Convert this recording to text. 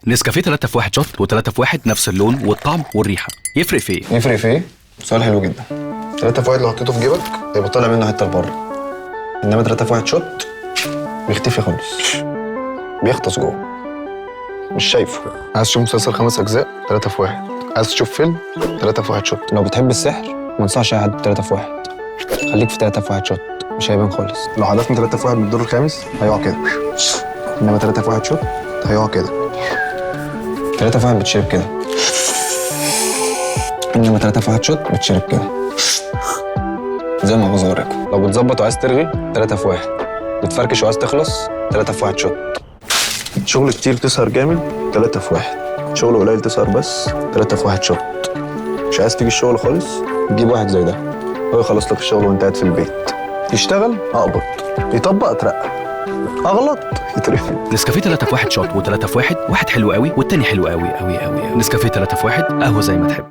نسكافيه 3 في 1 شوت و3 في 1 نفس اللون والطعم والريحه. يفرق في ايه؟ يفرق في ايه؟ سؤال حلو جدا. 3 في 1 لو حطيته في جيبك هيبقى طالع منه حته لبره، انما 3 في 1 شوت بيختفي خالص، بيغطس جوه، مش شايفه. عايز تشوف مسلسل 5 أجزاء 3 في 1، عايز تشوف فيلم 3 في 1 شوت. لو بتحب السحر ما انصحش اي حد 3 في 1، خليك في 3 في 1 شوت، مش هيبان خالص. لو حدفنا 3 في 1 من الدور الخامس هيقع كده، انما 3 في 1 شوت هيقع كده. 3 في 1 بتشرب كده، انما 3 في 1 شوت بتشرب كده زي ما بزورك. لو بتظبط وعايز ترغي 3 في 1، بتفركش وعايز تخلص 3 في 1 شوت. شغل كتير تسهر جامد 3 في 1، شغل قليل تسهر بس 3 في 1 شوت. مش عايز تيجي الشغل خالص تجيب واحد زي ده، هو يخلص لك الشغل وانت قاعد في البيت. يشتغل اقبض، يطبق اترقى، اغلط يترفد. نسكافيه 3 في 1 شوت و3 في 1، واحد حلو قوي والتاني حلو قوي قوي قوي. نسكافيه 3 في 1، قهوه زي ما تحب.